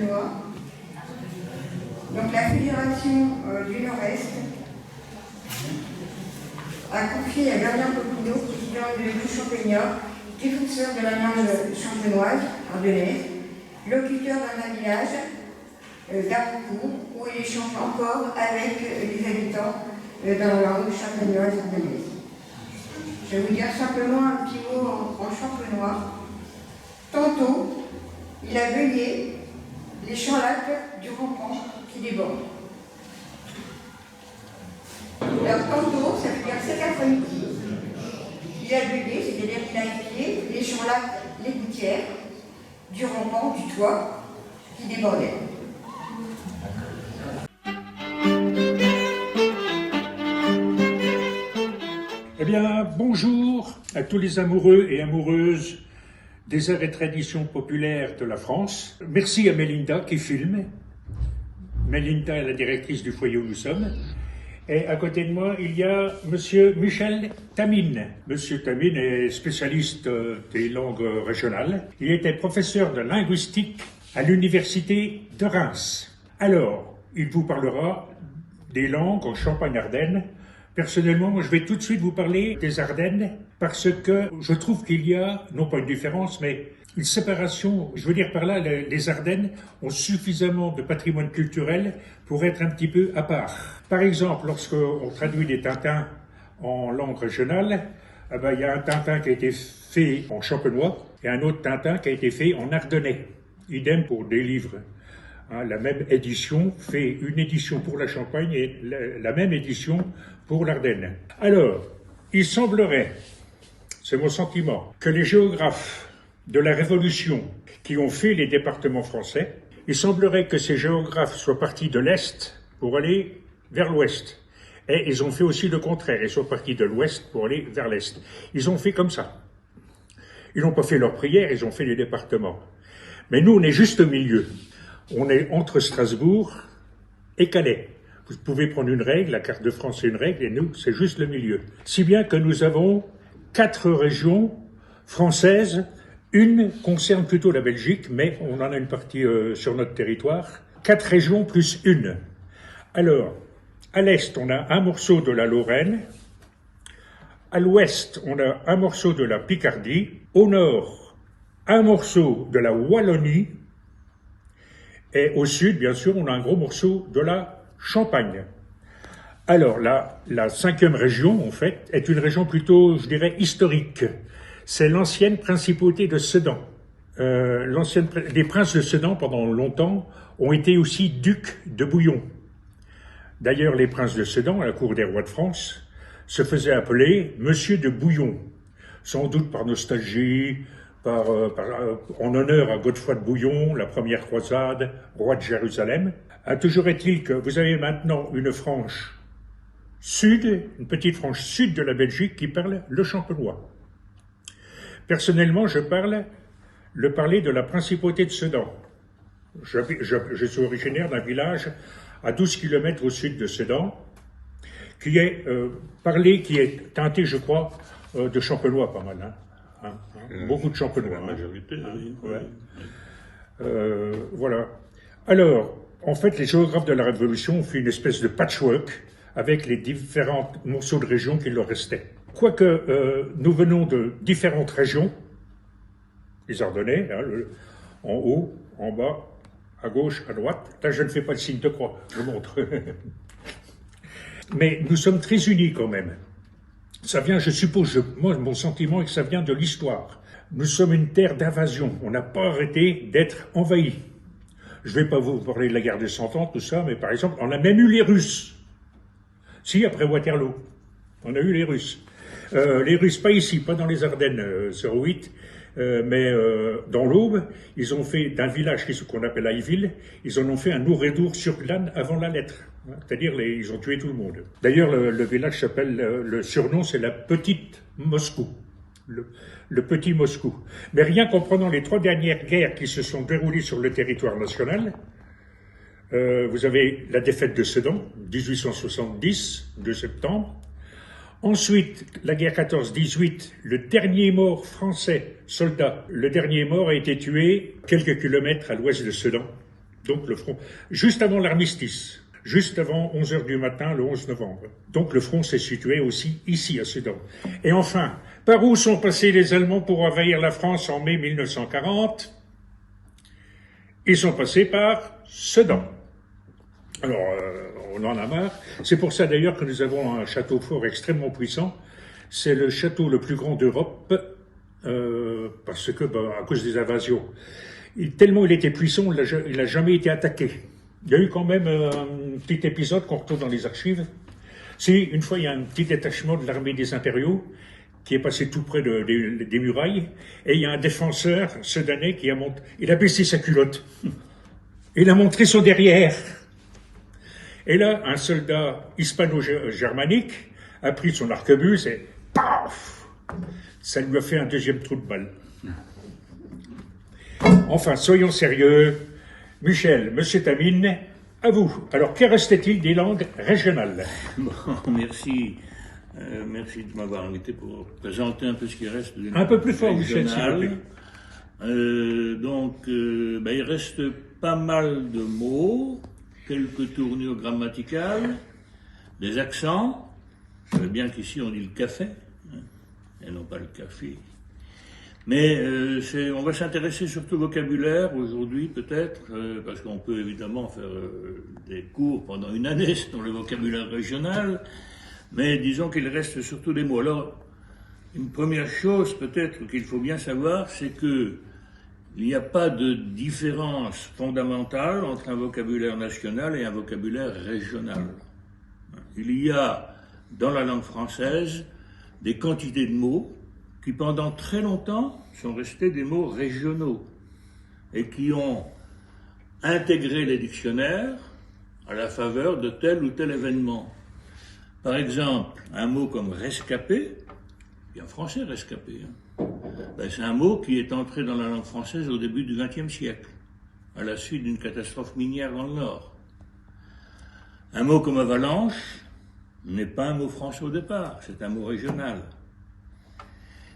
champenois. Donc la Fédération du Nord-Est a confié à Bernard Popinot, président de Champaignat, défenseur de la langue champenoise, ardennaise, locuteur dans un village d'Arcourt, où il échange encore avec les habitants dans la langue champenoise ardennaise. Je vais vous dire simplement un petit mot en champenois. Tantôt, il a veillé les champs lacs du rampant qui déborde. Alors tantôt, ça veut dire cet après-midi, il a veillé, c'est-à-dire qu'il a épié les champs lacs, les gouttières du rampant, du toit qui débordait. Eh bien, bonjour à tous les amoureux et amoureuses des arts et traditions populaires de la France. Merci à Mélinda qui filme. Mélinda est la directrice du foyer où nous sommes. Et à côté de moi, il y a Monsieur Michel Tamine. Monsieur Tamine est spécialiste des langues régionales. Il était professeur de linguistique à l'université de Reims. Alors, il vous parlera des langues en Champagne-Ardenne. Personnellement, moi, je vais tout de suite vous parler des Ardennes parce que je trouve qu'il y a, non pas une différence, mais une séparation. Je veux dire par là, les Ardennes ont suffisamment de patrimoine culturel pour être un petit peu à part. Par exemple, lorsqu'on traduit des Tintins en langue régionale, il y a un Tintin qui a été fait en champenois et un autre Tintin qui a été fait en ardennais. Idem pour des livres. La même édition fait une édition pour la Champagne et la même édition pour l'Ardenne. Alors, il semblerait, c'est mon sentiment, que les géographes de la Révolution qui ont fait les départements français, il semblerait que ces géographes soient partis de l'Est pour aller vers l'Ouest. Et ils ont fait aussi le contraire, ils sont partis de l'Ouest pour aller vers l'Est. Ils ont fait comme ça. Ils n'ont pas fait leur prière, ils ont fait les départements. Mais nous, on est juste au milieu. On est entre Strasbourg et Calais. Vous pouvez prendre une règle, la carte de France c'est une règle, et nous, c'est juste le milieu. Si bien que nous avons 4 régions françaises. Une concerne plutôt la Belgique, mais on en a une partie sur notre territoire. 4 régions plus une. Alors, à l'est, on a un morceau de la Lorraine. À l'ouest, on a un morceau de la Picardie. Au nord, un morceau de la Wallonie. Et au sud, bien sûr, on a un gros morceau de la Champagne. Alors, la 5e région, en fait, est une région plutôt, je dirais, historique. C'est l'ancienne principauté de Sedan. Les princes de Sedan, pendant longtemps, ont été aussi ducs de Bouillon. D'ailleurs, les princes de Sedan, à la cour des rois de France, se faisaient appeler Monsieur de Bouillon, sans doute par nostalgie, en honneur à Godefroy de Bouillon, la première croisade, roi de Jérusalem. Toujours est-il que vous avez maintenant une frange sud, une petite frange sud de la Belgique qui parle le champenois. Personnellement, je parlais de la principauté de Sedan. Je suis originaire d'un village à 12 km au sud de Sedan, qui est teinté, je crois, de champenois pas mal. Beaucoup de champenois. La majorité, oui. Voilà. Alors, en fait, les géographes de la Révolution ont fait une espèce de patchwork avec les différents morceaux de régions qui leur restaient. Quoique nous venons de différentes régions, les Ardennais, en haut, en bas, à gauche, à droite. Là, je ne fais pas le signe de croix, je montre. Mais nous sommes très unis quand même. Ça vient, je suppose, moi, mon sentiment est que ça vient de l'histoire. Nous sommes une terre d'invasion. On n'a pas arrêté d'être envahis. Je ne vais pas vous parler de la guerre des 100 ans, tout ça, mais par exemple, on a même eu les Russes. Si, après Waterloo, on a eu les Russes. Les Russes, pas ici, pas dans les Ardennes, 08, mais dans l'Aube, ils ont fait d'un village qu'on appelle Aïville, ils en ont fait un Ourédour sur glane avant la lettre. C'est-à-dire, ils ont tué tout le monde. D'ailleurs, le village s'appelle, le surnom, c'est la Petite Moscou. Le Petit Moscou. Mais rien qu'en prenant les 3 dernières guerres qui se sont déroulées sur le territoire national, vous avez la défaite de Sedan, 1870, 2 septembre. Ensuite, la guerre 14-18, le dernier mort français, soldat, le dernier mort a été tué quelques kilomètres à l'ouest de Sedan. Donc le front, juste avant l'armistice, juste avant 11 h du matin, le 11 novembre. Donc le front s'est situé aussi ici, à Sedan. Et enfin, par où sont passés les Allemands pour envahir la France en mai 1940 ? Ils sont passés par Sedan. Alors, on en a marre. C'est pour ça d'ailleurs que nous avons un château fort extrêmement puissant. C'est le château le plus grand d'Europe, parce que, à cause des invasions. Tellement il était puissant, il n'a jamais été attaqué. Il y a eu quand même un petit épisode qu'on retrouve dans les archives. Une fois, il y a un petit détachement de l'armée des impériaux qui est passé tout près des murailles, et il y a un défenseur sedanais il a baissé sa culotte. Il a montré son derrière. Et là, un soldat hispano-germanique a pris son arquebuse et paf! Ça lui a fait un deuxième trou de balle. Enfin, soyons sérieux. Michel, Monsieur Tamine, à vous. Alors, que restait-il des langues régionales? Bon, merci. Merci de m'avoir invité pour présenter un peu ce qui reste des langues un peu plus fort, Michel, s'il vous plaît. Il reste pas mal de mots, quelques tournures grammaticales, des accents. Je sais bien qu'ici on dit le café, et non pas le café. Mais on va s'intéresser surtout au vocabulaire aujourd'hui peut-être, parce qu'on peut évidemment faire des cours pendant une année sur le vocabulaire régional, mais disons qu'il reste surtout des mots. Alors, une première chose peut-être qu'il faut bien savoir, c'est que il n'y a pas de différence fondamentale entre un vocabulaire national et un vocabulaire régional. Il y a dans la langue française des quantités de mots qui pendant très longtemps sont restés des mots régionaux et qui ont intégré les dictionnaires à la faveur de tel ou tel événement. Par exemple, un mot comme rescapé, bien français rescapé, c'est un mot qui est entré dans la langue française au début du XXe siècle, à la suite d'une catastrophe minière dans le Nord. Un mot comme avalanche n'est pas un mot français au départ, c'est un mot régional.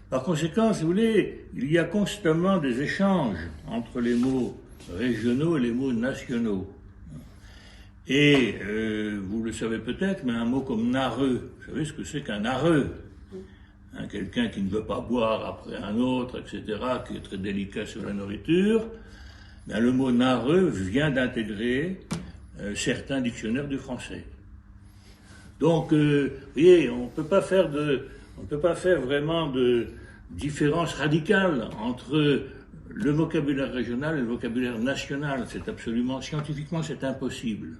Par conséquent, si vous voulez, il y a constamment des échanges entre les mots régionaux et les mots nationaux. Et vous le savez peut-être, mais un mot comme narreux, vous savez ce que c'est qu'un narreux? Quelqu'un qui ne veut pas boire après un autre, etc., qui est très délicat sur la nourriture. Le mot narreux vient d'intégrer certains dictionnaires du français. Donc, vous voyez, on ne peut pas faire vraiment de différence radicale entre le vocabulaire régional et le vocabulaire national. C'est absolument, scientifiquement, c'est impossible.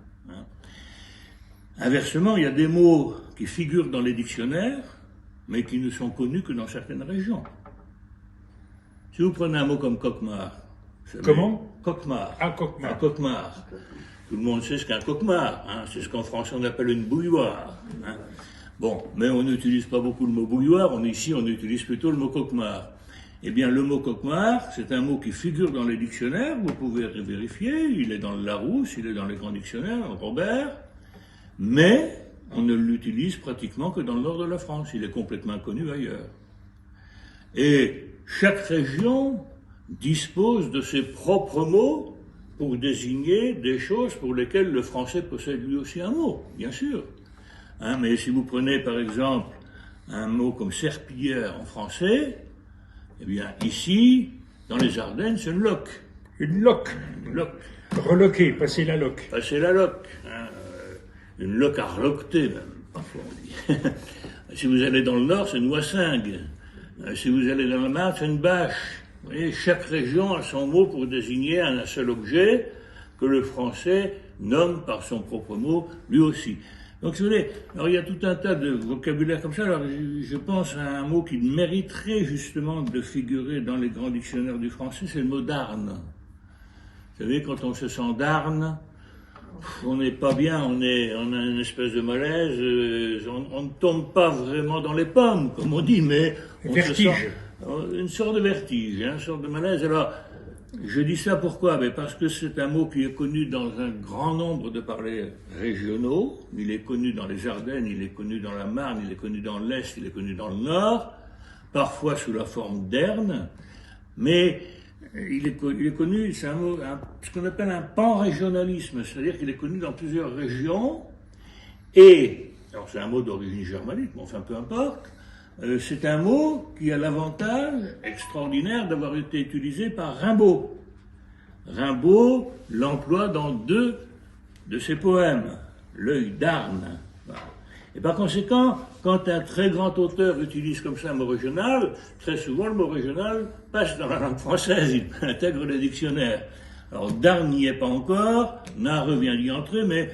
Inversement, il y a des mots qui figurent dans les dictionnaires, mais qui ne sont connus que dans certaines régions. Si vous prenez un mot comme coquemar. Comment? Coquemar. Un coquemar. Un coquemar. Tout le monde sait ce qu'est un coquemar. C'est ce qu'en français on appelle une bouilloire. Bon, mais on n'utilise pas beaucoup le mot bouilloire. Ici, on utilise plutôt le mot coquemar. Eh bien, le mot coquemar, c'est un mot qui figure dans les dictionnaires. Vous pouvez vérifier. Il est dans le Larousse, il est dans les grands dictionnaires, dans le Robert. Mais on ne l'utilise pratiquement que dans le nord de la France. Il est complètement inconnu ailleurs. Et chaque région dispose de ses propres mots pour désigner des choses pour lesquelles le français possède lui aussi un mot, bien sûr. Mais si vous prenez par exemple un mot comme serpillière en français, eh bien ici, dans les Ardennes, c'est une loque. Une loque. Une loque. Reloquer, passer la loque. Passer la loque. Une loque à reloqueter, même, parfois on dit. Si vous allez dans le nord, c'est une oissingue. Si vous allez dans la Marne, c'est une bâche. Vous voyez, chaque région a son mot pour désigner un seul objet que le français nomme par son propre mot, lui aussi. Donc, si vous voulez, alors il y a tout un tas de vocabulaire comme ça. Alors, je pense à un mot qui mériterait justement de figurer dans les grands dictionnaires du français, c'est le mot d'Arne. Vous savez, quand on se sent d'Arne, on n'est pas bien, on a une espèce de malaise, on ne tombe pas vraiment dans les pommes, comme on dit, mais on vertige. Se sent une sorte de vertige, une sorte de malaise. Alors, je dis ça pourquoi? Parce que c'est un mot qui est connu dans un grand nombre de parlers régionaux. Il est connu dans les Ardennes, il est connu dans la Marne, il est connu dans l'Est, il est connu dans le Nord, parfois sous la forme d'erne, mais il est connu, c'est ce qu'on appelle un pan-régionalisme, c'est-à-dire qu'il est connu dans plusieurs régions, et, alors c'est un mot d'origine germanique, mais enfin peu importe, c'est un mot qui a l'avantage extraordinaire d'avoir été utilisé par Rimbaud. Rimbaud l'emploie dans 2 de ses poèmes, L'œil d'Arne. Voilà. Et par conséquent, quand un très grand auteur utilise comme ça un mot régional, très souvent le mot régional passe dans la langue française, il intègre les dictionnaires. Alors Darn n'y est pas encore, Nare vient d'y entrer, mais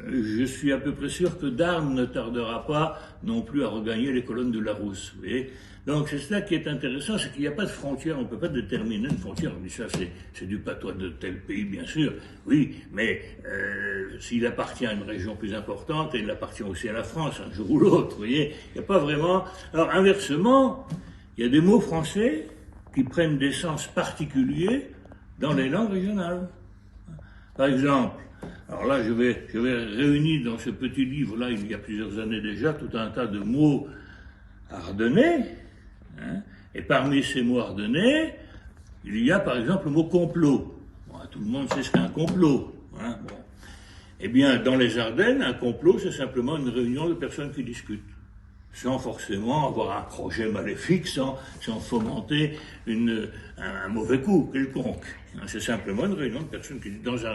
je suis à peu près sûr que Darn ne tardera pas non plus à regagner les colonnes de Larousse. Vous voyez. Donc c'est ça qui est intéressant, c'est qu'il n'y a pas de frontière, on ne peut pas déterminer une frontière. On dit ça, c'est du patois de tel pays, bien sûr, oui, mais s'il appartient à une région plus importante, et il appartient aussi à la France, un jour ou l'autre, vous voyez, il n'y a pas vraiment... Alors inversement, il y a des mots français qui prennent des sens particuliers dans les langues régionales. Par exemple, alors là je vais réunir dans ce petit livre-là, il y a plusieurs années déjà, tout un tas de mots ardennais, hein, et parmi ces mots ardennais, il y a par exemple le mot complot. Bon, tout le monde sait ce qu'est un complot. Hein, bon. Eh bien, dans les Ardennes, un complot, c'est simplement une réunion de personnes qui discutent, sans forcément avoir un projet maléfique, sans fomenter un mauvais coup quelconque. C'est simplement une réunion de personnes qui disent, dans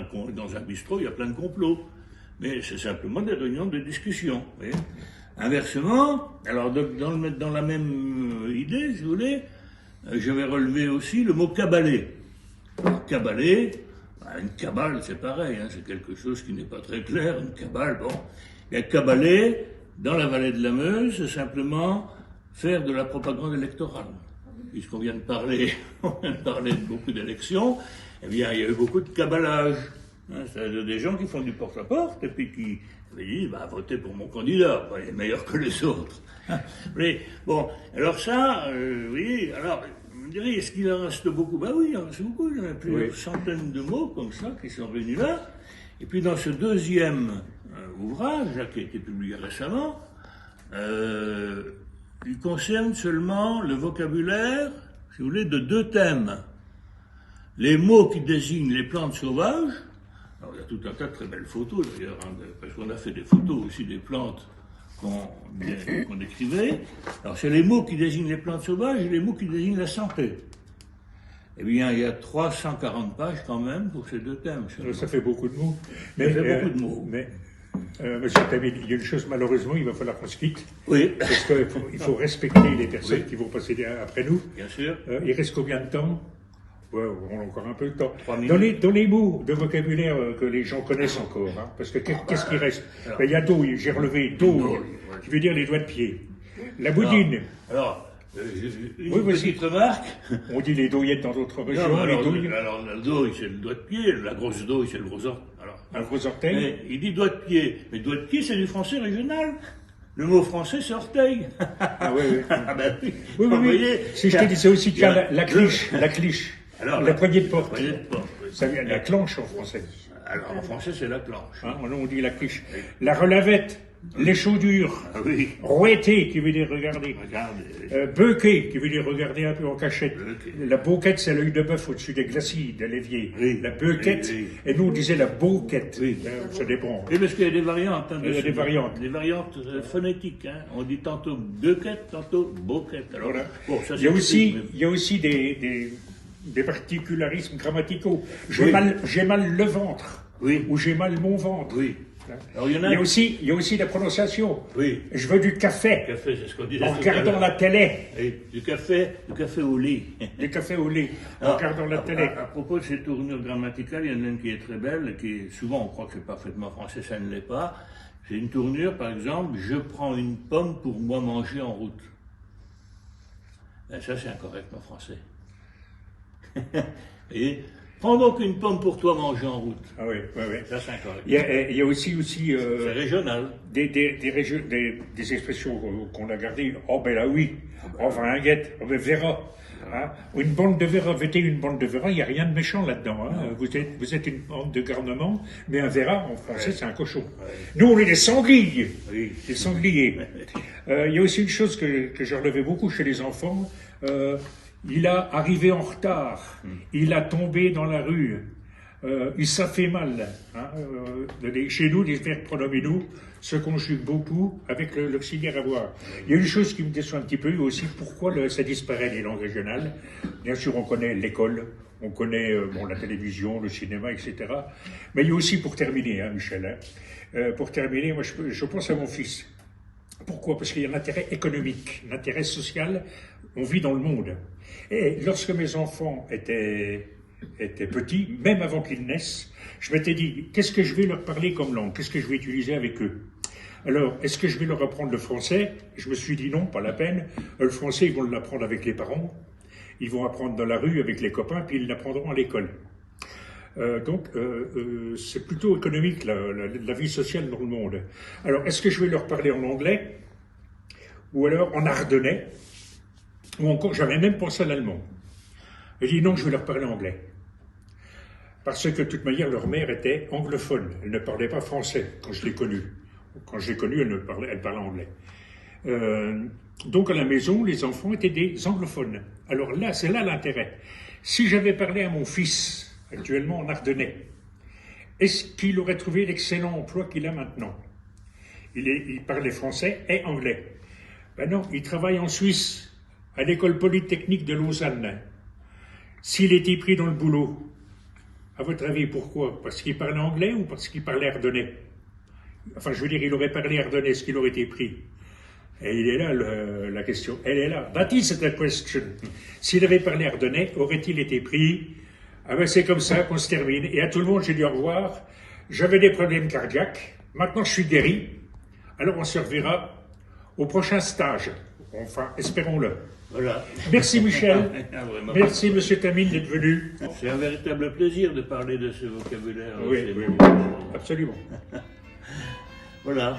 un bistrot, il y a plein de complots, mais c'est simplement des réunions de discussion. Vous voyez. Inversement, alors dans la même idée, si vous voulez, je vais relever aussi le mot cabalet. Alors, cabalet, une cabale, c'est pareil, hein, c'est quelque chose qui n'est pas très clair, une cabale, bon. Et cabalet, dans la vallée de la Meuse, c'est simplement faire de la propagande électorale. Puisqu'on vient de parler de beaucoup d'élections, eh bien, il y a eu beaucoup de cabalage. Hein, c'est-à-dire des gens qui font du porte-à-porte et puis qui disent, votez pour mon candidat, il est meilleur que les autres. Mais, bon, alors ça, oui, alors, vous me direz, est-ce qu'il en reste beaucoup? Oui, il en reste beaucoup, il y en a plusieurs centaines de mots comme ça qui sont réunis là. Et puis dans ce deuxième ouvrage, là, qui a été publié récemment, il concerne seulement le vocabulaire, si vous voulez, de 2 thèmes. Les mots qui désignent les plantes sauvages. Alors, il y a tout un tas de très belles photos d'ailleurs, hein, parce qu'on a fait des photos aussi des plantes qu'on décrivait. Alors c'est les mots qui désignent les plantes sauvages et les mots qui désignent la santé. Eh bien, il y a 340 pages quand même pour ces 2 thèmes. Ça fait beaucoup de mots. Ça fait beaucoup de mots. Mais monsieur Tamid, il y a une chose, malheureusement, il va falloir qu'on se quitte. Oui. Parce qu'il faut respecter les personnes qui vont passer après nous. Bien sûr. Il reste combien de temps? Ouais, on a encore un peu de temps. 3 minutes. Dans les mots de vocabulaire que les gens connaissent encore, hein, parce que qu'est-ce qui reste? Il y a dos, j'ai relevé dos, qui veut dire les doigts de pied. La boudine. Alors une petite remarque. On dit les douillettes dans d'autres régions. Alors, les douilles. alors le douille, c'est le doigt de pied, la grosse douille, c'est le gros orteil. Un gros orteil. Mais il dit doigt de pied. Mais doigt de pied, c'est du français régional. Le mot français, c'est orteil. Ah oui, oui. Ah ben oui. Oui, Vous voyez, si je te disais aussi, tiens, la cliche. Alors, la poignée de porte. Poignée de porte, oui. Ça vient de la clanche en français. Alors, en français, c'est la planche. Hein, on dit la cliche. La relavette, l'échaudure. Ah oui. Rouetter, qui veut dire regarder. Regardez. Beuquet, qui veut dire regarder un peu en cachette. Beuquet. La bouquette, c'est l'œil de bœuf au-dessus des glacis, de l'évier. Oui. La beuquette, Oui. et nous on disait la bouquette. Oui. Ça dépend. Oui, parce qu'il y a des variantes. Hein, Il y a des variantes. Des variantes phonétiques. Hein. On dit tantôt beuquette, tantôt bouquette. Alors, Voilà. bon, ça, Il y a aussi des particularismes grammaticaux. J'ai mal le ventre. Oui. Ou j'ai mal mon ventre. Oui. Alors, Il y a aussi la prononciation. Oui. Je veux du café. Café, c'est ce qu'on disait. En regardant la télé. Oui, du café au lit. Du café au lait. En Alors, regardant la télé. À propos de ces tournures grammaticales, il y en a une qui est très belle, et qui souvent on croit que c'est parfaitement français, ça ne l'est pas. C'est une tournure, par exemple, je prends une pomme pour moi manger en route. Ben, ça, c'est incorrectement français. Et prends donc une pomme pour toi manger en route. Ah oui, oui, oui. Ça, c'est incorrect. Il y a aussi C'est régional. des expressions qu'on a gardées. Oh ben là oui, oh vinguette, oh ben verra. Hein? Une bande de verra, vêtez une bande de verra, il n'y a rien de méchant là-dedans. Hein? Vous êtes une bande de garnement, mais un verra en français c'est un cochon. Nous on est des sangliers. Oui. Des sangliers. Il y a aussi une chose que je relevais beaucoup chez les enfants. il a arrivé en retard, il a tombé dans la rue, ça fait mal. Hein, chez nous, les verbes pronominaux se conjuguent beaucoup avec l'auxiliaire avoir. Il y a une chose qui me déçoit un petit peu aussi, pourquoi ça disparaît les langues régionales. Bien sûr, on connaît l'école, on connaît la télévision, le cinéma, etc. Mais il y a aussi, pour terminer, hein, Michel, pour terminer, moi je pense à mon fils. Pourquoi? Parce qu'il y a un intérêt économique, un intérêt social. On vit dans le monde. Et lorsque mes enfants étaient petits, même avant qu'ils naissent, je m'étais dit, qu'est-ce que je vais leur parler comme langue? Qu'est-ce que je vais utiliser avec eux? Alors, est-ce que je vais leur apprendre le français? Je me suis dit non, pas la peine. Le français, ils vont l'apprendre avec les parents. Ils vont apprendre dans la rue avec les copains, puis ils l'apprendront à l'école. Donc, c'est plutôt économique, la vie sociale dans le monde. Alors, est-ce que je vais leur parler en anglais? Ou alors en ardennais? Ou encore, j'avais même pensé à l'allemand. J'ai dit non, je vais leur parler anglais. Parce que de toute manière, leur mère était anglophone. Elle ne parlait pas français quand je l'ai connue. Quand je l'ai connue, elle parlait anglais. Donc à la maison, les enfants étaient des anglophones. Alors là, c'est là l'intérêt. Si j'avais parlé à mon fils, actuellement en Ardennais, est-ce qu'il aurait trouvé l'excellent emploi qu'il a maintenant? Il parlait français et anglais. Ben non, il travaille en Suisse, à l'école polytechnique de Lausanne. S'il était pris dans le boulot, à votre avis, pourquoi? Parce qu'il parlait anglais ou parce qu'il parlait ardennais? Enfin, je veux dire, il aurait parlé ardennais, est-ce qu'il aurait été pris? Et il est là, la question. Elle est là. That is the question. S'il avait parlé ardennais, aurait-il été pris? Ah ben, c'est comme ça qu'on se termine. Et à tout le monde, j'ai dit au revoir. J'avais des problèmes cardiaques. Maintenant, je suis guéri. Alors, on se reverra au prochain stage. Enfin, espérons-le. Voilà. Merci Michel. Vraiment. Merci Monsieur Tamine d'être venu. C'est un véritable plaisir de parler de ce vocabulaire. Oui, absolument. Voilà.